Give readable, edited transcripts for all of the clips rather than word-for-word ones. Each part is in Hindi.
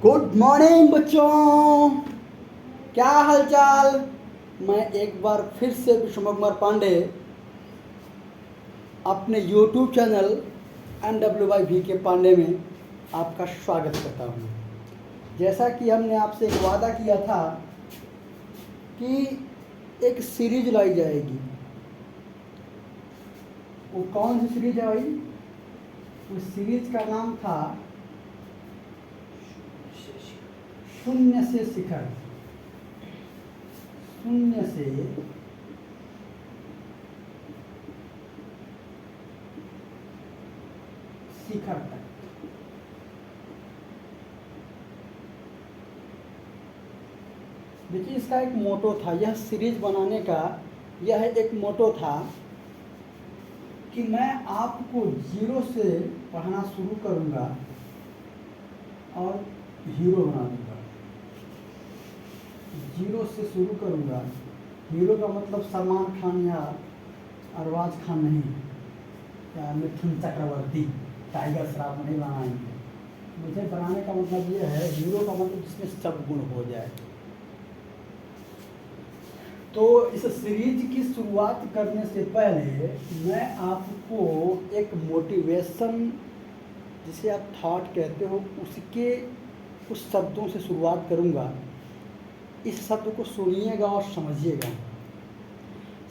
गुड मॉर्निंग बच्चों, क्या हालचाल। मैं एक बार फिर से विश्व कुमार पांडे अपने YouTube चैनल NWY के पांडे में आपका स्वागत करता हूँ। जैसा कि हमने आपसे एक वादा किया था कि एक सीरीज लाई जाएगी। वो कौन सी सीरीज है भाई? उस सीरीज का नाम था शून्य से शिखर। शून्य से शिखर तक। देखिए, इसका एक मोटो था, यह सीरीज बनाने का यह एक मोटो था कि मैं आपको जीरो से पढ़ना शुरू करूंगा और हीरो बना दूंगा। जीरो से शुरू करूंगा। हीरो का मतलब सलमान खान या अरबाज खान नहीं, या मिथुन चक्रवर्ती, टाइगर श्रॉफ नहीं बनाएंगे। मुझे बनाने का मतलब ये है, हीरो का मतलब जिसमें सब गुण हो जाए। तो इस सीरीज की शुरुआत करने से पहले मैं आपको एक मोटिवेशन, जिसे आप थॉट कहते हो, उसके कुछ शब्दों से शुरुआत करूंगा। इस शब्द को सुनिएगा और समझिएगा।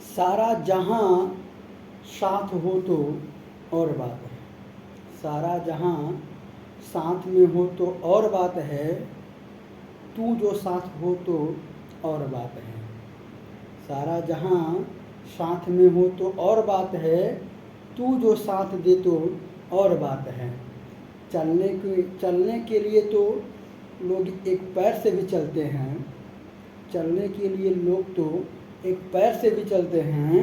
सारा जहां साथ हो तो और बात है। सारा जहां साथ में हो तो और बात है, तू जो साथ हो तो और बात है। सारा जहां साथ में हो तो और बात है, तू जो साथ दे तो और बात है। चलने के लिए तो लोग एक पैर से भी चलते हैं। चलने के लिए लोग तो एक पैर से भी चलते हैं,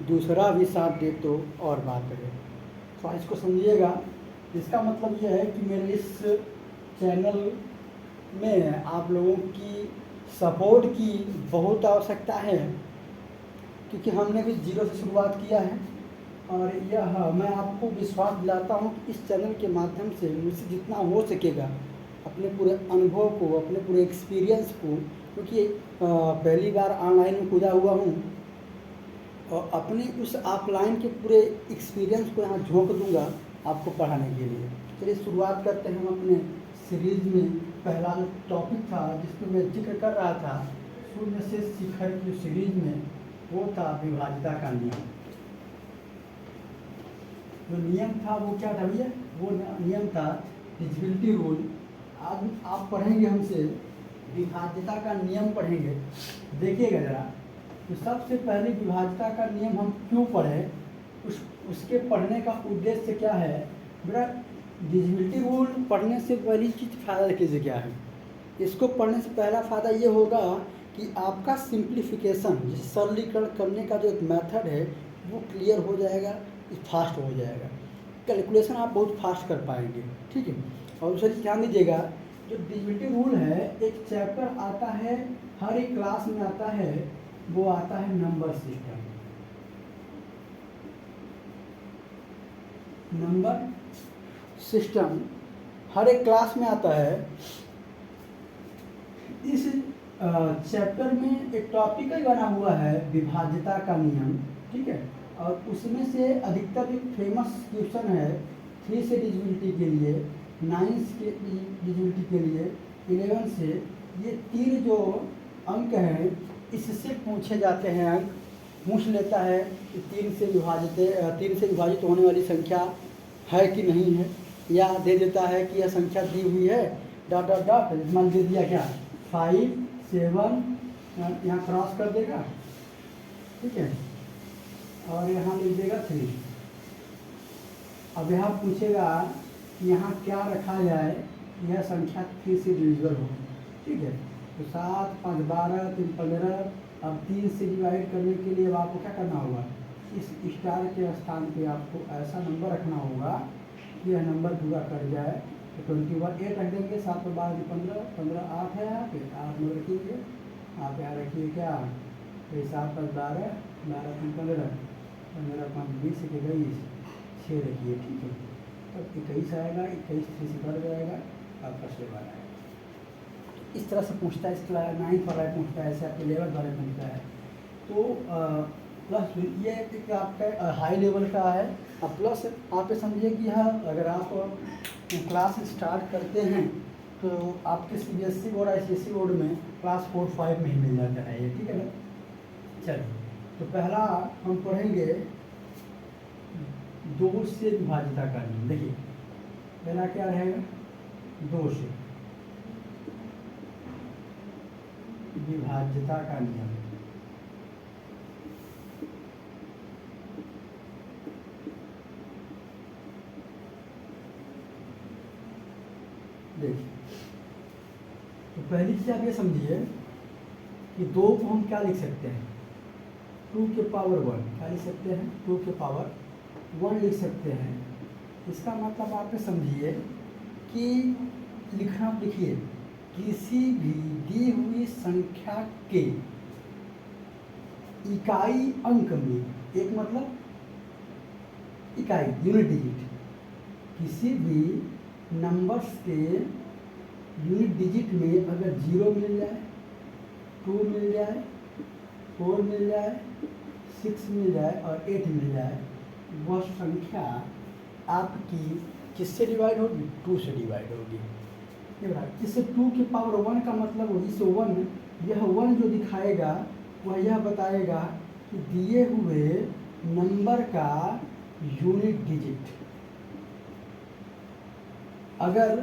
दूसरा भी साथ दे तो और बात है। तो इसको समझिएगा। इसका मतलब यह है कि मेरे इस चैनल में आप लोगों की सपोर्ट की बहुत आवश्यकता है, क्योंकि हमने भी जीरो से शुरुआत किया है। और यह मैं आपको विश्वास दिलाता हूँ कि इस चैनल के माध्यम से मुझसे जितना हो सकेगा अपने पूरे अनुभव को, अपने पूरे एक्सपीरियंस को, क्योंकि पहली बार ऑनलाइन में कूदा हुआ हूँ, और अपने उस ऑफलाइन के पूरे एक्सपीरियंस को यहाँ झोंक दूंगा आपको पढ़ाने के लिए। चलिए शुरुआत करते हैं हम अपने सीरीज में। पहला जो टॉपिक था जिसको मैं जिक्र कर रहा था शून्य से शिखर की सीरीज में, वो था विभाज्यता का नियम। जो नियम था वो क्या था भैया? वो नियम था डिविजिबिलिटी रूल। आज आप पढ़ेंगे हमसे विभाज्यता का नियम पढ़ेंगे। देखिएगा जरा, तो सबसे पहले विभाज्यता का नियम हम क्यों पढ़ें, उसके पढ़ने का उद्देश्य क्या है। बेटा, डिविजिबिलिटी रूल पढ़ने से पहली चीज़ फ़ायदा देखिए क्या है। इसको पढ़ने से पहला फ़ायदा ये होगा कि आपका सिंप्लीफिकेशन, जिसे सरलीकरण करने का जो एक मेथड है, वो क्लियर हो जाएगा, फास्ट हो जाएगा। कैलकुलेशन आप बहुत फास्ट कर पाएंगे, ठीक है। और दूसरी ध्यान दीजिएगा, जो डिविजिबिलिटी रूल है, एक चैप्टर आता है, हर एक क्लास में आता है, वो आता है नंबर सिस्टम। नंबर सिस्टम हर एक क्लास में आता है। इस चैप्टर में एक टॉपिक ही बना हुआ है विभाज्यता का नियम, ठीक है। और उसमें से अधिकतर जो फेमस क्वेश्चन है 3 से डिविजिबिलिटी के लिए, 9 के डिविजिबिलिटी के लिए, 11 से, ये 3 जो अंक हैं इससे पूछे जाते हैं। अंक पूछ लेता है कि 3 से विभाजित होने वाली संख्या है कि नहीं है, या दे देता है कि यह संख्या दी हुई है डॉट डॉट डॉट, मान दे दिया क्या 5 7, यहाँ क्रॉस कर देगा, ठीक है, और यहाँ लिख देगा 3। अब यहाँ पूछेगा कि यहाँ क्या रखा जाए, यह संख्या 3 से डिविजिबल हो, ठीक है। तो 7 5 12 3 15। अब 3 से डिवाइड करने के लिए अब आपको क्या करना होगा, इस स्टार के स्थान पे आपको ऐसा नंबर रखना होगा कि यह नंबर पूरा कर जाए। तो 21 8 रख देंगे, 7 और 12 15, 15 8 है, यहाँ पे 8 नंबर रखिए। आप यहाँ रखिए क्या, 7 5 12, 12 3 15, 15 5 20 21, 6 रखिए, ठीक है। तब 21 आएगा, 21 3 से बढ़ जाएगा, आपका 7 आएगा। इस तरह से पूछता है, इस तरह 9th वाला पूछता है, ऐसे आपके 11th वाले पूछता है। तो प्लस ये एक आपका हाई लेवल का है। अब प्लस आप ये समझिए कि हाँ, अगर आप क्लास स्टार्ट करते हैं तो आपके CBSE बोर्ड ICSE बोर्ड में क्लास 4-5 में ही मिल जाता है ये, ठीक है ना। चलिए, तो पहला हम पढ़ेंगे 2 से विभाज्यता का नियम। देखिए पहला क्या रहेगा, 2 से विभाज्यता का नियम। देखिए, तो पहली चीज आप ये समझिए कि 2 को हम क्या लिख सकते हैं, 2 के पावर 1 क्या लिख सकते हैं, 2 के पावर 1 लिख सकते हैं। इसका मतलब आप ये समझिए कि लिखिए किसी भी दी हुई संख्या के इकाई अंक में, एक मतलब इकाई यूनिट डिजिट, किसी भी नंबर्स के यूनिट डिजिट में अगर 0 मिल जाए, 2 मिल जाए, 4 मिल जाए, 6 मिल जाए और 8 मिल जाए, वह संख्या आपकी किससे डिवाइड होगी, 2 से डिवाइड होगी। इससे 2 की पावर 1 का मतलब होगी, इसे 1, यह 1 जो दिखाएगा वह यह बताएगा कि दिए हुए नंबर का यूनिट डिजिट, अगर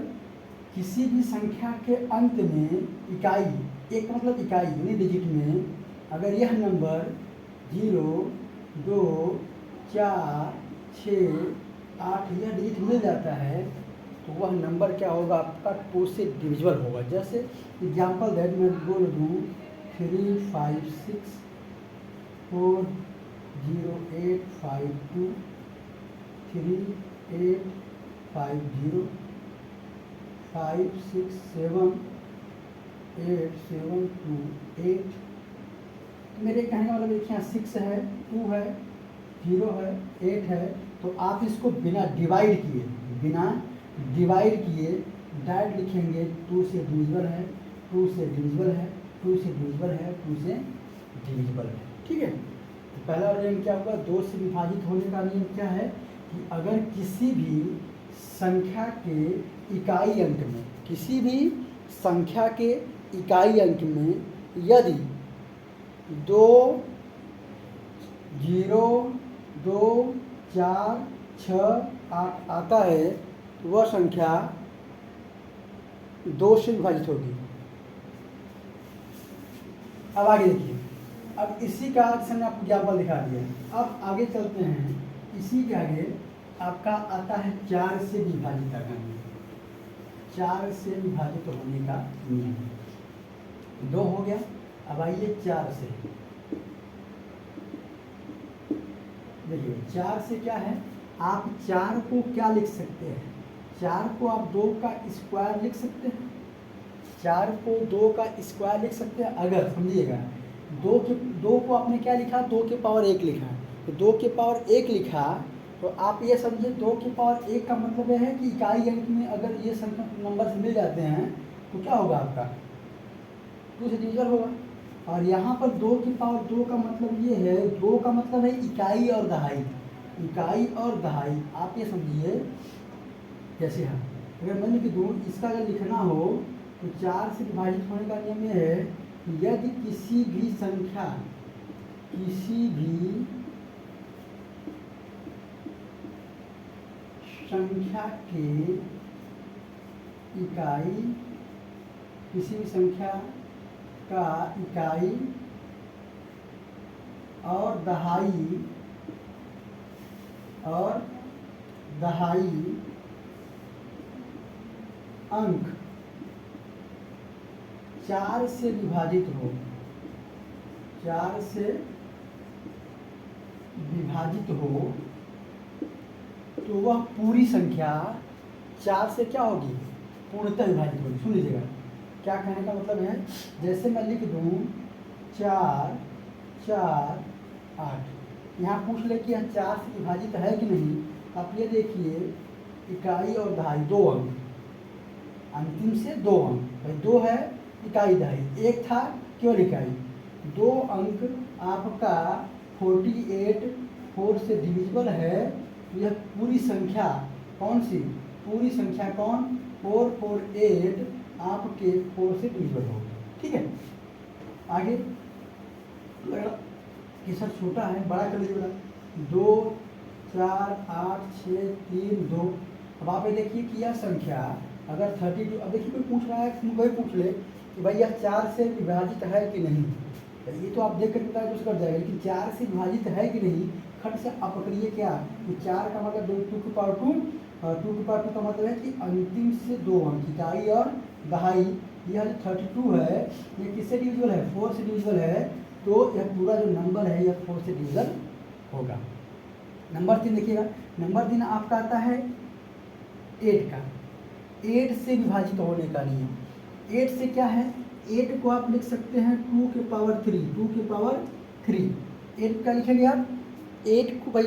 किसी भी संख्या के अंत में इकाई, एक मतलब इकाई यूनिट डिजिट में अगर यह नंबर 0, 2, 4, 6, 8 यह डिजिट मिल जाता है तो वह नंबर क्या होगा, आपका 2 से डिविजिबल होगा। जैसे एग्जाम्पल दैट मैं बोल दूँ 3, 5, 6, 4, 0, 8, 5, 2, 3, 8, 5, 0, 5, 6, 7, 8, 7, 2, 8। मेरे कहने का मतलब देखिए 6 है, 2 है, 0 है, 8 है, तो आप इसको बिना डिवाइड किए डायरेक्ट लिखेंगे 2 से डिविजिबल है, 2 से डिविजिबल है, 2 से डिविजिबल है, 2 से डिविजिबल है, ठीक है। तो पहला नियम क्या होगा, 2 से विभाजित होने का नियम क्या है कि अगर किसी भी संख्या के इकाई अंक में, किसी भी संख्या के इकाई अंक में यदि 2, 0, 2, 4, 6, 8 आता है तो वह संख्या 2 से विभाजित होगी। अब आगे देखिए, अब इसी का मैंने आपको एग्जाम्पल दिखा दिया। अब आगे चलते हैं, इसी के आगे आपका आता है 4 से विभाजित का नियम। 4 से विभाजित होने का नियम 2 हो गया। अब आइए 4 से, देखिए 4 से क्या है, आप 4 को क्या लिख सकते हैं, 4 को आप 2 का स्क्वायर लिख सकते हैं, 4 को 2 का स्क्वायर लिख सकते हैं। अगर समझिएगा 2 को आपने क्या लिखा, 2 के पावर 1 लिखा, तो 2 के पावर 1 लिखा तो आप ये समझिए 2 के पावर 1 का मतलब यह है कि इकाई अंक में अगर ये संख्या नंबर मिल जाते हैं तो क्या होगा, आपका 2 से डिविजन होगा। और यहाँ पर 2 की पावर 2 का मतलब ये है, 2 का मतलब है इकाई और दहाई, इकाई और दहाई। आप ये समझिए कैसे है, अगर मान लीजिए 2 इसका अगर लिखना हो तो 4 से विभाजित होने का नियम यह है कि यदि किसी भी संख्या के इकाई, किसी भी संख्या का इकाई और दहाई अंक 4 से विभाजित हो, 4 से विभाजित हो तो वह पूरी संख्या 4 से क्या होगी, पूर्णतः विभाजित होगी। सुन लीजिएगा क्या कहने का मतलब है, जैसे मैं लिख दूँ 4, 4, 8, यहाँ पूछ ले कि यह 4 से विभाजित है कि नहीं। आप ये देखिए इकाई और दहाई 2 अंक, अंतिम से 2 अंक, भाई 2 है इकाई दहाई, एक था केवल इकाई। 2 अंक आपका 48 4 से डिविजिबल है, तो यह पूरी संख्या कौन सी, पूरी संख्या कौन 448 आपके 4 से डिविजिबल होगी। ठीक है, आगे कि सर छोटा है, बड़ा कर लीजिए बड़ा। 2 4 8 6 3 2। अब आप ये देखिए कि यह संख्या अगर 32, अब देखिए कोई पूछ रहा है, कोई पूछ ले कि भाई यह 4 से विभाजित है कि नहीं, तो ये तो आप देख कर पता कुछ कर जाएगा, लेकिन 4 से विभाजित है कि नहीं खट से आप पकड़िए क्या कि 4 का मतलब 2 की पावर 2, 2 की पावर 2 का मतलब है कि अंतिम से 2 अंक इकाई और दहाई। यह जो 32 है ये किससे डिविजिबल है, 4 से डिविजिबल है, तो यह पूरा जो नंबर है यह 4 से डिविजन होगा। नंबर 3 देखिएगा, नंबर 3 आपका आता है 8 का, 8 से विभाजित होने का नियम। 8 से क्या है, 8 को आप लिख सकते हैं 2 के पावर 3, 2 के पावर 3। 8 क्या लिखेंगे आप, 8 को भाई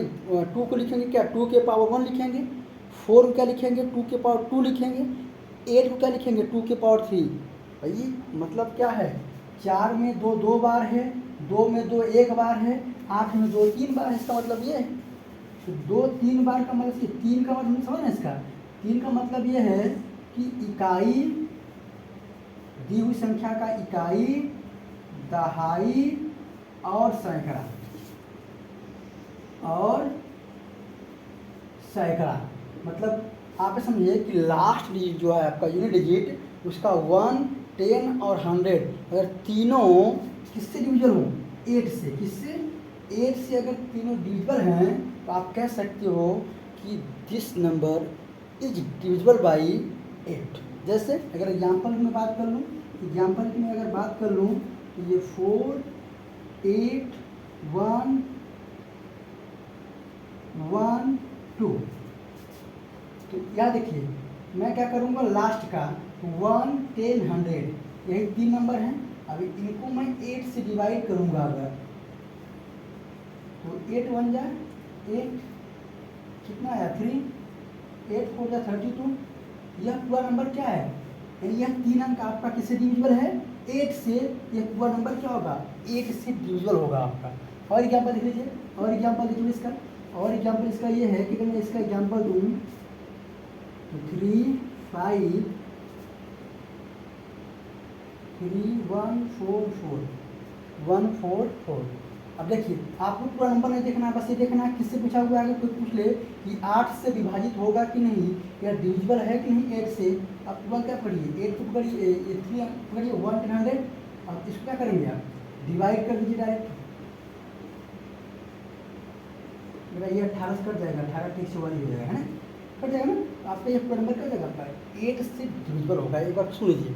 2 को लिखेंगे क्या 2 के पावर 1 लिखेंगे, 4 को क्या लिखेंगे 2 के पावर 2 लिखेंगे, 8 को क्या लिखेंगे 2 के पावर 3। भाई मतलब क्या है, 4 में 2 2 बार है, 2 में 2 1 बार है, 8 में 2 3 बार है। इसका मतलब ये है, तो 2 3 बार का मतलब 3 का मतलब समझ ना, इसका 3 का मतलब ये है कि इकाई, दी हुई संख्या का इकाई, दहाई और सैकड़ा, और सैकड़ा मतलब आप समझिए कि लास्ट डिजिट जो है आपका यूनिट डिजिट उसका 1 10 और 100 अगर तीनों किससे डिविजिबल हो, 8 से, किससे 8 से अगर तीनों डिविजिबल हैं तो आप कह सकते हो कि this number is divisible by 8। जैसे अगर एग्जाम्पल में बात कर लूँ, एग्जाम्पल की मैं अगर बात कर लूँ तो ये 4 8 1 1 2, तो याद देखिए मैं क्या करूँगा लास्ट का 1 10 100 यही 3 नंबर हैं। अभी इनको मैं 8 से डिवाइड करूँगा अगर, तो 8 1 जा 8, कितना आया 3, 8 4 जा 32। यह पूरा नंबर क्या है, यानी यह 3 अंक आपका किससे डिविजिबल है, 8 से। यह पूरा नंबर क्या होगा, 8 से डिविजिबल होगा आपका। और एग्जाम्पल देख लीजिए, और एग्जाम्पल देख लीजिए इसका, और एग्जाम्पल इसका ये है कि अगर मैं इसका एग्जाम्पल दूँ 3 5 3 1 4 4 1 4 4। अब देखिए आपको पूरा नंबर नहीं देखना है, बस ये देखना है किससे पूछा हुआ है। अगर कोई पूछ ले कि 8 से विभाजित होगा कि नहीं या डिविजिबल है कि नहीं 8 से, आप तुरंत क्या पढ़िए 8 को पढ़िए, 3 पढ़िए 1 10 100। अब इसको क्या करेंगे आप डिवाइड कर दीजिए डायरेक्ट, मेरा ये 18 से कट जाएगा, 18 ठीक से 1 हो जाएगा, है ना, कट जाएगा ना। तो आपका ये पूरा नंबर क्या हो जाएगा आपका 8 से डिविजिबल होगा। एक बार सुन लीजिए,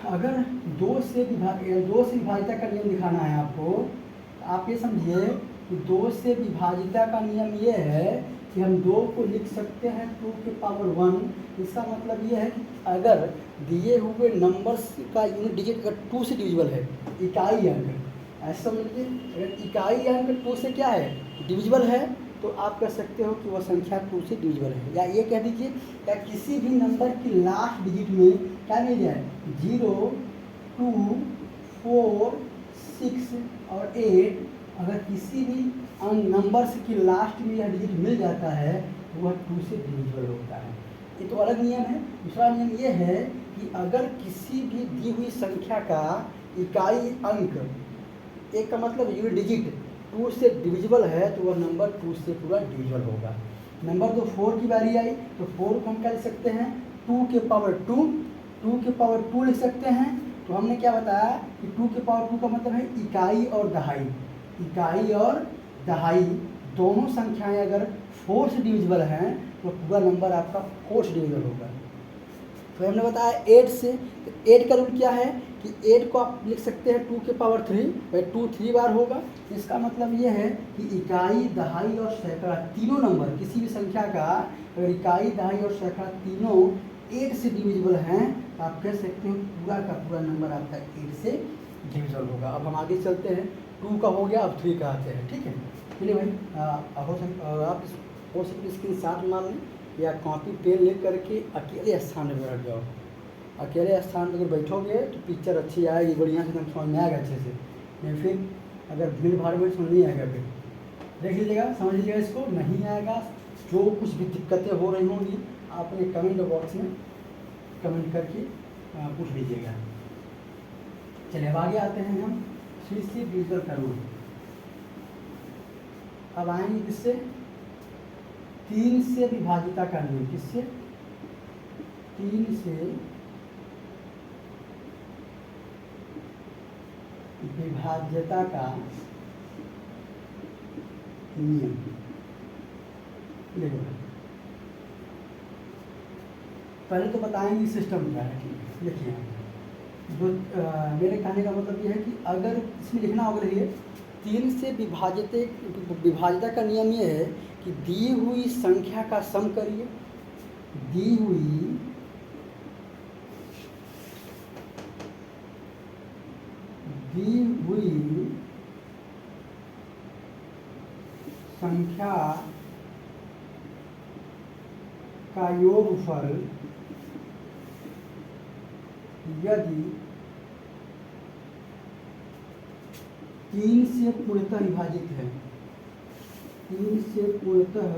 अगर 2 से विभाजिता का नियम दिखाना है आपको, तो आप ये समझिए कि 2 से विभाजिता का नियम ये है कि हम 2 को लिख सकते हैं 2 के पावर 1। इसका मतलब ये है कि अगर दिए हुए नंबर्स का यूनिट डिजिट अगर 2 से डिविजिबल है, इकाई अंक, ऐसा समझ लीजिए अगर इकाई अंक 2 से क्या है डिविजिबल है, तो आप कह सकते हो कि वह संख्या 2 से डिविजिबल है। या ये कह दीजिए या किसी भी नंबर की लास्ट डिजिट में क्या मिल जाए 0 2 4 6 और 8, अगर किसी भी नंबर्स की लास्ट में यह डिजिट मिल जाता है तो वह 2 से डिविजिबल होता है। ये तो अलग नियम है। दूसरा नियम ये है कि अगर किसी भी दी हुई संख्या का इकाई अंक, एक का मतलब यूनिट डिजिट 2 से डिविजिबल है, तो वह नंबर 2 से पूरा डिविजिबल होगा। नंबर 2 4 की बारी आई, तो 4 को हम क्या लिख सकते हैं 2 के पावर 2, 2 के पावर 2 लिख सकते हैं। तो हमने क्या बताया कि 2 के पावर 2 का मतलब है इकाई और दहाई, इकाई और दहाई दोनों संख्याएं अगर 4 से डिविजिबल हैं तो पूरा नंबर आपका 4 से डिविजिबल होगा। तो हमने बताया 8 से, तो 8 का रूल क्या है कि 8 को आप लिख सकते हैं 2 के पावर 3, भाई 2 3 बार होगा। इसका मतलब ये है कि इकाई दहाई और सैकड़ा तीनों नंबर किसी भी संख्या का अगर इकाई दहाई और सैकड़ा तीनों 8 से डिविजिबल हैं तो आप कह सकते हो पूरा का पूरा नंबर आपका 8 से डिविजिबल होगा। अब हम आगे चलते हैं, 2 का हो गया, अब 3 का आते हैं। ठीक है, चलिए भाई आप स्क्रीन साथ मान लें या कॉपी पेन ले करके अकेले स्थान में बैठ जाओ। अकेले स्थान पर अगर बैठोगे तो पिक्चर अच्छी आएगी, बढ़िया से एकदम समझ में आएगा अच्छे से। या फिर अगर भीड़ भाड़ में समझ नहीं आएगा, फिर देख लीजिएगा, समझ लीजिएगा इसको, नहीं आएगा। जो कुछ भी दिक्कतें हो रही होंगी आप अपने कमेंट बॉक्स में कमेंट करके पूछ लीजिएगा। चलिए अब आगे आते हैं हम 3C डिविजन का रूल। अब आएंगे किससे, 3 से विभाजिता का नियम। किससे, 3 से विभाज्यता का नियम। देखो पहले तो बताएंगे सिस्टम क्या है। ठीक है, देखिए जो मेरे कहने का मतलब ये है कि अगर इसमें लिखना होगा, देखिए 3 से विभाजिता का नियम ये है कि दी हुई संख्या का सम करिए, दी हुई संख्या का योगफल यदि 3 से पूर्णतः विभाजित है, 3 से पूर्णतः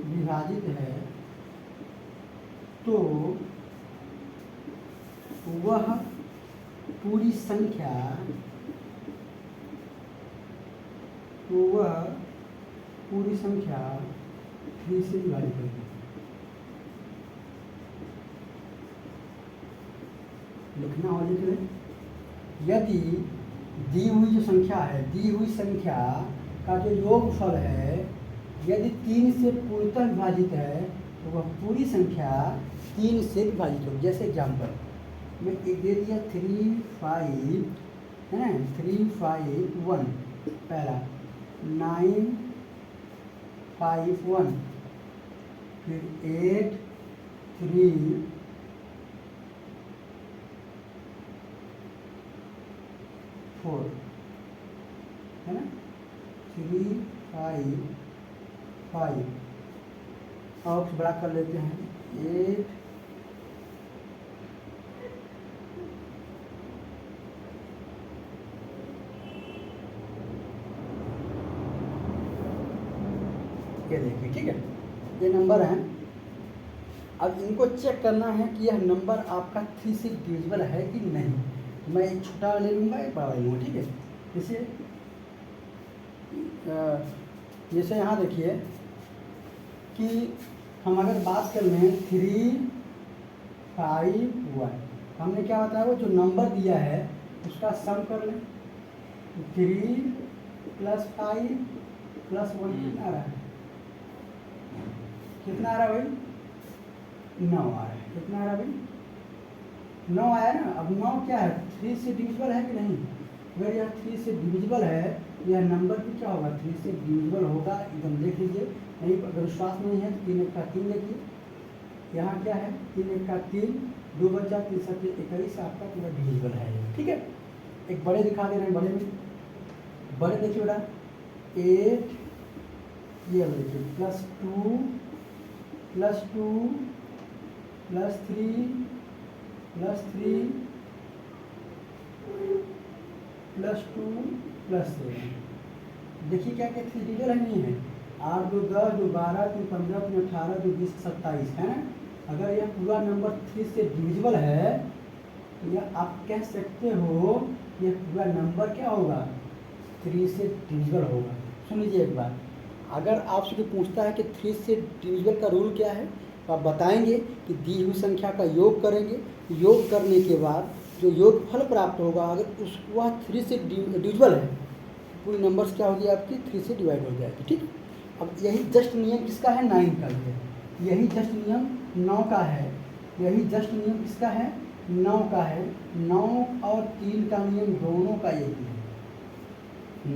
विभाजित है, तो वह पूरी संख्या, तो वह पूरी संख्या 3 से विभाजित होगी। लिखना हो, लिख लें। यदि दी हुई जो संख्या है, दी हुई संख्या का जो योगफल है यदि 3 से पूर्णतः विभाजित है, तो वह पूरी संख्या 3 से विभाजित होगी। जैसे एग्जाम्पल मैं एक दे दिया 3, 5 है ना, 3, 5, 1 पहला, 9, 5, 1, फिर 8, 3, 4 है ना, 3, 5, 5 और बड़ा कर लेते हैं 8, ये देखिए। ठीक है, ये नंबर हैं। अब इनको चेक करना है कि यह नंबर आपका 3 से डिविजिबल है कि नहीं। मैं एक छोटा ले लूँगा, एक बड़ा ले लूँगा। ठीक है, जैसे यहाँ देखिए कि हम अगर बात कर लें 3, 5, 1, हमने क्या बताया, वो जो नंबर दिया है उसका सम कर लें। 3 + 5 + 1 कितना आ रहा है, कितना आ रहा है भाई, 9 आ रहा है। कितना आ रहा है भाई, 9 आया ना। अब 9 क्या है, 3 से डिविजिबल है कि नहीं। अगर यह 3 से डिविजिबल है, यह नंबर भी क्या होगा, 3 से डिविजिबल होगा। एकदम देख लीजिए, नहीं अगर विश्वास नहीं है तो 3 × 1 = 3 देखिए। यहाँ क्या है, 3 × 1 = 3, 2 बचा, 3 × 7 = 21, आपका पूरा डिविजिबल है। ठीक है, एक बड़े दिखा दे रहे हैं, बड़े में बड़े देखिए बेटा 8, ये देखिए +2 +2 +3 +3 +2 +7। देखिए क्या क्या डिविजिबल है, नहीं है। 8, 2, 10, 2, 12, 3, 15, 3, 18, 2, 20, 27 है ना। अगर यह पूरा नंबर 3 से डिविजिबल है तो यह आप कह सकते हो यह पूरा नंबर क्या होगा, 3 से डिविजिबल होगा। सुन लीजिए एक बार, अगर आपसे कोई पूछता है कि 3 से डिविजिबल का रूल क्या है, तो आप बताएंगे कि दी हुई संख्या का योग करेंगे, योग करने के बाद जो योग फल प्राप्त होगा अगर उस वह 3 से डिविजिबल है, पूरी नंबर्स क्या होगी आपकी 3 से डिवाइड हो जाएगी। ठीक, अब यही जस्ट नियम किसका है, 9 का है। यही जस्ट नियम 9 का है। यही जस्ट नियम किसका है, 9 का है। 9 और 3 का नियम दोनों का यही है।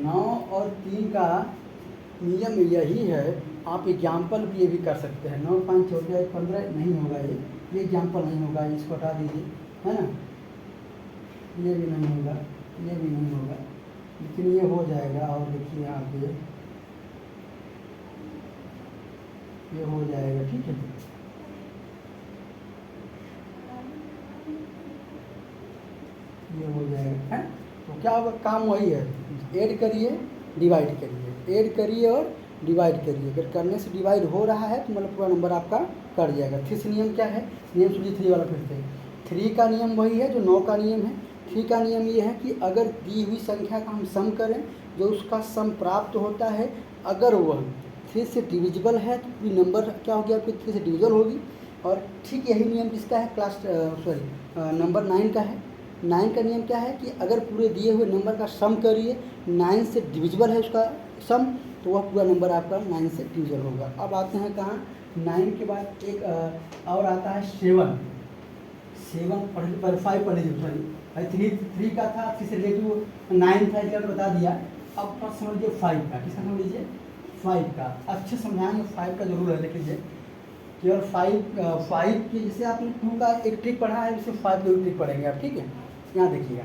9 और 3 का नियम यही है। आप एग्जाम्पल भी ये भी कर सकते हैं। 9, 5, 14, 15 नहीं होगा, ये एग्जाम्पल नहीं होगा, इसको हटा दीजिए, है ना। ये भी नहीं होगा, ये भी नहीं होगा, लेकिन ये हो जाएगा। और देखिए यहाँ पे ये हो जाएगा। ठीक है, क्या होगा, काम वही है, ऐड करिए डिवाइड करिए, ऐड करिए और डिवाइड करिए। अगर करने से डिवाइड हो रहा है तो मतलब पूरा नंबर आपका कट जाएगा। 3 से नियम क्या है, नियम सूची 3 वाला फिर से। 3 का नियम वही है जो 9 का नियम है। 3 का नियम ये है कि अगर दी हुई संख्या का हम सम करें, जो उसका सम प्राप्त होता है, अगर वह 3 से डिविजिबल है तो पूरी नंबर क्या होगी आपकी 3 से डिविजिबल होगी। और ठीक यही नियम किसका है, नंबर 9 का है। 9 का नियम क्या है कि अगर पूरे दिए हुए नंबर का सम करिए, 9 से डिविजिबल है उसका सम, तो वह पूरा नंबर आपका 9 से डिविजिबल होगा। अब आते हैं कहाँ, 9 के बाद एक और आता है 7। 5 पढ़ लीजिए, सॉरी 3 का था, 3 से रिलेटिव 9 था, इसलिए बता दिया। अब फर्स्ट समझ लीजिए 5 का, किसका समझ लीजिए 5 का, अच्छे समझाएंगे। 5 का जरूर है, देख लीजिए केवल 5 के, जैसे आपने 2 का एक ट्रिक पढ़ा है, जैसे 5 का भी ट्रिक पढ़ेंगे आप, ठीक है। यहाँ देखिएगा,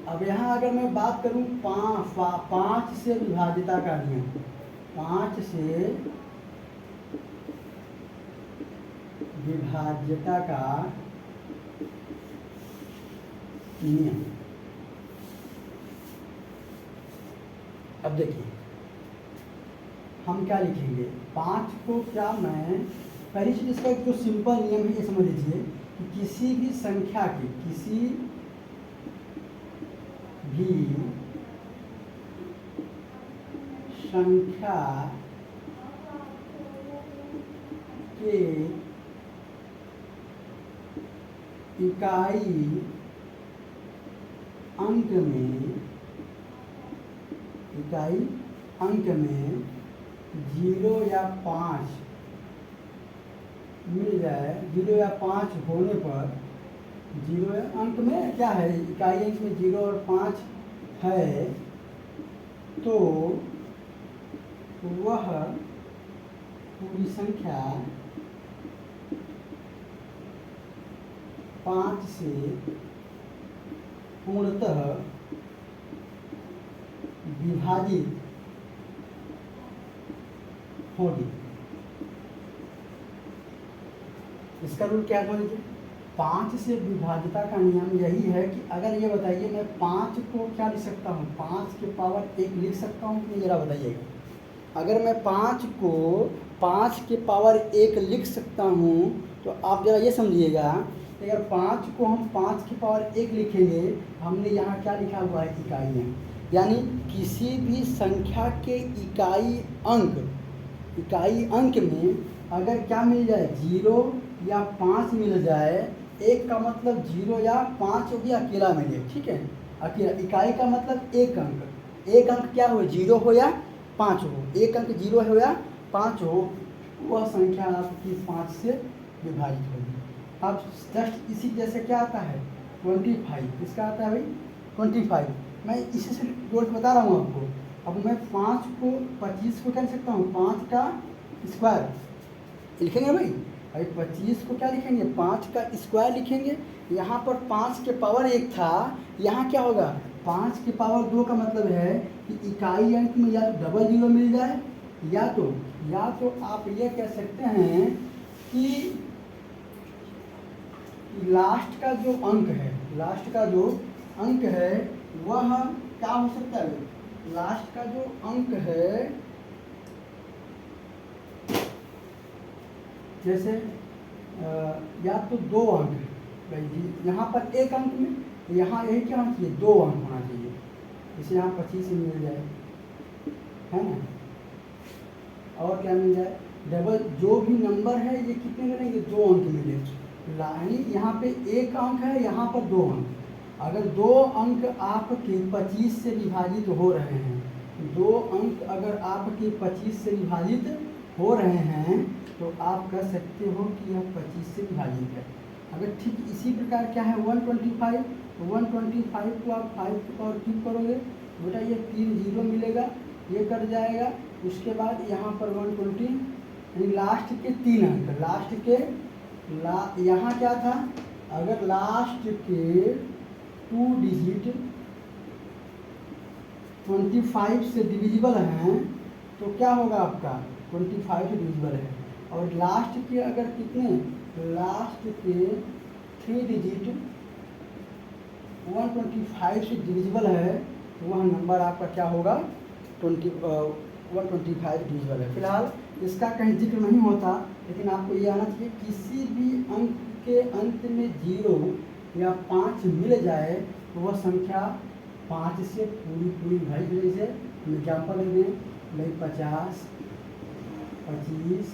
अब यहाँ अगर मैं बात करूँ 5 से विभाजिता का नियम, 5 से विभाज्यता का नियम। अब देखिए हम क्या लिखेंगे, 5 को क्या, मैं पहली चीज इसका जो सिंपल नियम है ये समझ लीजिए कि किसी भी संख्या की, किसी भी संख्या के इकाई अंक में 0 या 5 मिल जाए, 0 या 5 होने पर, 0 अंक में क्या है, इकाई अंक में 0 और 5 है, तो वह पूरी संख्या 5 से पूर्णतः विभाजित होगी। इसका रूल क्या समझ लीजिए, 5 से विभाजिता का नियम यही है कि अगर ये बताइए मैं 5 को क्या लिख सकता हूँ, 5 के पावर 1 लिख सकता हूँ कि नहीं, जरा बताइएगा। अगर मैं 5 को 5 के पावर 1 लिख सकता हूँ तो आप जरा ये समझिएगा, अगर 5 को हम 5 के पावर 1 लिखेंगे, हमने यहाँ क्या लिखा हुआ है, इकाई अंक, यानी किसी भी संख्या के इकाई अंक में अगर क्या मिल जाए, 0 या 5 मिल जाए, 1 का मतलब 0 या 5 हो गया, अकेला मिले, ठीक है, अकेला। इकाई का मतलब एक अंक क्या हो, 0 हो या 5 हो, एक अंक 0 हो या 5 हो, वह संख्या आपकी 5 से विभाजित होगी। अब जस्ट इसी जैसे क्या आता है 25, इसका आता है भाई 25, मैं इसी से जोड़ के बता रहा हूँ आपको। अब मैं 5 को 25 को क्या लिख सकता हूँ, 5 का स्क्वायर लिखेंगे भाई, अभी 25 को क्या लिखेंगे, 5 का स्क्वायर लिखेंगे। यहाँ पर 5 के पावर 1 था, यहाँ क्या होगा, 5 के पावर 2 का मतलब है कि इकाई अंक में या तो डबल 0 मिल जाए, या तो आप ये कह सकते हैं कि लास्ट का जो अंक है वह क्या हो सकता है, लास्ट का जो अंक है, जैसे या तो 2 अंक है भाई जी, यहाँ पर एक अंक में, यहाँ यही क्या होना चाहिए, 2 अंक होना चाहिए, इसे यहाँ 25 मिल जाए, है ना। और क्या मिल जाए, डबल जो भी नंबर है ये कितने मिलेंगे, 2 अंक मिले, यानी यहाँ पे 1 अंक है, यहाँ पर 2 अंक। अगर 2 अंक आपके 25 से विभाजित हो रहे हैं, 2 अंक अगर आपके 25 से विभाजित हो रहे हैं, तो आप कह सकते हो कि यह 25 से विभाजित है। अगर ठीक इसी प्रकार क्या है 125 को आप 5 की पावर 3 करोगे, बेटा ये 3 0 मिलेगा, ये कट जाएगा। उसके बाद यहाँ पर 120, यानी लास्ट के 3 अंक, यहाँ क्या था, अगर लास्ट के 2 डिजिट 25 से डिविजिबल हैं तो क्या होगा आपका, 25 से डिविजिबल है। और लास्ट के अगर कितने, लास्ट के 3 डिजिट 125 से डिविजिबल है तो वह नंबर आपका क्या होगा 125 डिविजिबल है। फिलहाल इसका कहीं जिक्र नहीं होता, लेकिन आपको ये आना चाहिए किसी भी अंक के अंत में 0 या 5 मिल जाए तो वह संख्या 5 से पूरी भाई। जैसे एग्जाम्पल दें भाई 50, 25,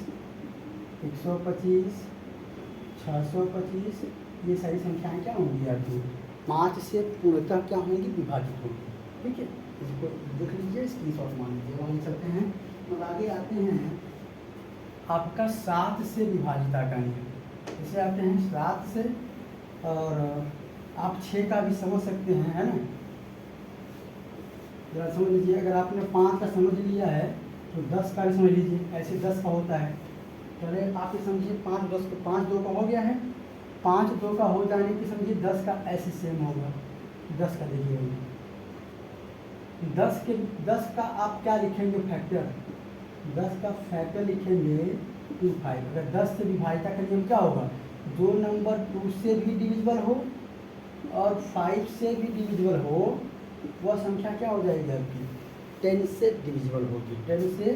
125, 625, ये सारी संख्याएं क्या होंगी आपकी 5 से पूर्णतः क्या होंगी विभाजित होंगी। ठीक है, इसको देख लीजिए, स्क्रीनशॉट मान लीजिए। वहीं चलते हैं और आगे आते हैं आपका 7 से विभाजिता का नियम। इसे आते हैं 7 से, और आप 6 का भी समझ सकते हैं, है ना। जरा समझ लीजिए, अगर आपने 5 का समझ लिया है तो 10 का भी समझ लीजिए। ऐसे 10 का होता है, चले आप ये समझिए 5 10 को 5 2 का हो गया है, 5 2 का हो जाने की समझिए 10 का ऐसे सेम होगा। 10 का देखिए 10 का आप क्या लिखेंगे फैक्टर, 10 का फैक्टर लिखेंगे 25। अगर 10 से विभाजिता का नियम क्या होगा, जो नंबर 2 से भी डिविजिबल हो और 5 से भी डिविजिबल हो वह संख्या क्या हो जाएगी आपकी 10 से डिविजिबल होगी। 10 से,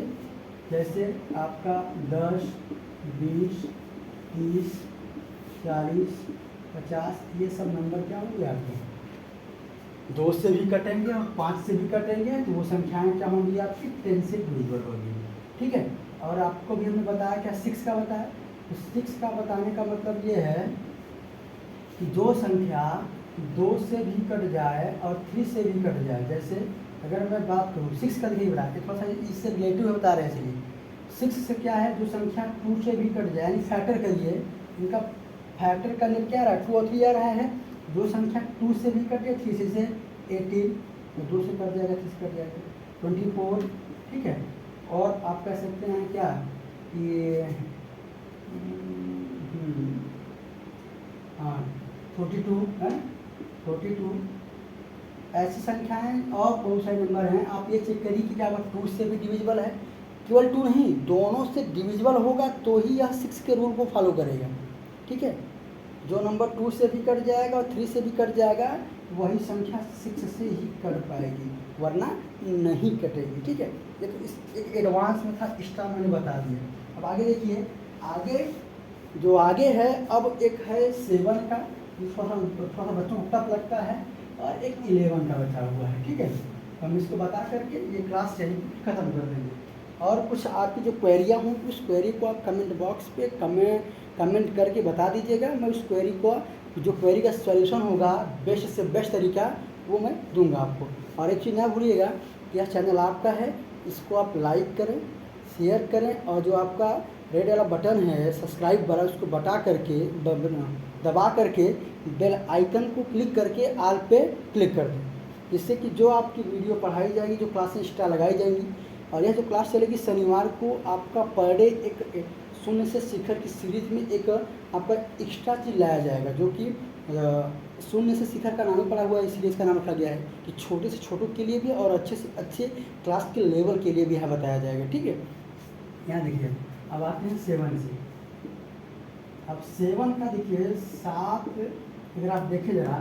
जैसे आपका 10, 20, 30, 40, 50, ये सब नंबर क्या होंगे आपके 2 से भी कटेंगे और 5 से भी कटेंगे, तो वो संख्याएं क्या होंगी आपकी 10 से डिविजिबल होगी। ठीक है, और आपको भी हमने बताया क्या 6 का बताया, तो 6 का बताने का मतलब ये है कि जो संख्या 2 से भी कट जाए और 3 से भी कट जाए। जैसे अगर मैं बात करूँ 6 का, देखिए बताया थोड़ा सा इससे रिलेटिव बता रहे हैं। चलिए 6 से क्या है, जो संख्या 2 से भी कट जाए, यानी फैक्टर करिए, इनका फैक्टर करने क्या रहा है 2 और 3 आ रहा है। जो संख्या 2 से भी कटे 3 से 18, तो 2 से कट जाएगा 3 से कट जाएगा 24। ठीक है, और आप कह सकते हैं क्या कि हाँ 42 है, 42। ऐसी संख्याएं और बहुत सारे नंबर हैं। आप ये चेक करिए कि क्या 2 से भी डिविजिबल है, केवल 2 नहीं, दोनों से डिविजिबल होगा तो ही यह 6 के रूल को फॉलो करेगा। ठीक है, जो नंबर 2 से भी कट जाएगा और 3 से भी कट जाएगा वही संख्या 6 से ही कट पाएगी, वरना नहीं कटेगी। ठीक है, ये तो इस एक एडवांस में था, एक्स्ट्रा मैंने बता दिया। अब आगे देखिए, आगे जो आगे है अब एक है 7 का, थोड़ा बच्चों को टफ लगता है, और एक 11 का बचा हुआ है। ठीक है, हम इसको बता करके ये क्लास चाहिए ख़त्म कर देंगे। और कुछ आपकी जो क्वेरियाँ हों उस क्वेरी को आप कमेंट बॉक्स पे कमेंट करके बता दीजिएगा। मैं उस क्वेरी को, जो क्वेरी का सॉल्यूशन होगा बेस्ट से बेस्ट तरीका, वो मैं दूंगा आपको। और एक चीज़ ना भूलिएगा, यह चैनल आपका है, इसको आप लाइक करें, शेयर करें, और जो आपका रेड वाला बटन है सब्सक्राइब वाला, उसको दबा करके बेल आइकन को क्लिक करके आल पे क्लिक कर दें, जिससे कि जो आपकी वीडियो पढ़ाई जाएगी, जो क्लासें एक्स्ट्रा लगाई जाएंगी, और यह जो क्लास चलेगी शनिवार को, आपका पर डे एक शून्य से शिखर की सीरीज में एक आपका एक्स्ट्रा चीज़ लाया जाएगा, जो कि शून्य से शिखर का नाम पड़ा हुआ है। इस सीरीज का नाम रखा गया है कि छोटे से छोटों के लिए भी और अच्छे से अच्छे क्लास के लेवल के लिए भी यहाँ बताया जाएगा। ठीक है, यहाँ देखिए अब आते हैं 7 से। अब 7 का देखिए 7, अगर आप देखें जरा,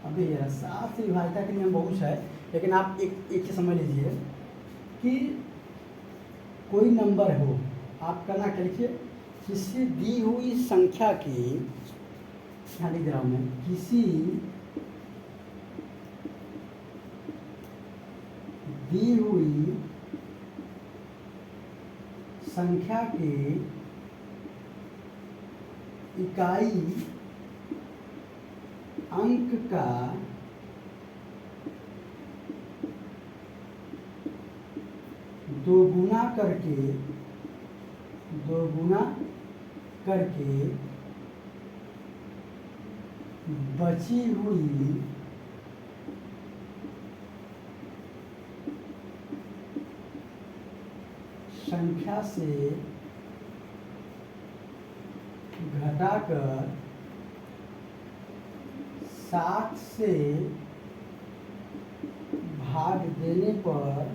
अब देखिए 7 से विभाजिता के नियम बहुत है, लेकिन आप एक चीज़ समझ लीजिए कि कोई नंबर हो, आप करना क्या लिखिए, किसी दी हुई संख्या की, यहाँ लिख रहा हूँ मैं, किसी दी हुई संख्या के इकाई अंक का दोगुना करके बची हुई संख्या से घटाकर 7 से भाग देने पर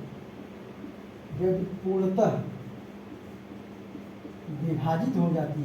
जब पूर्णतः विभाजित हो जाती है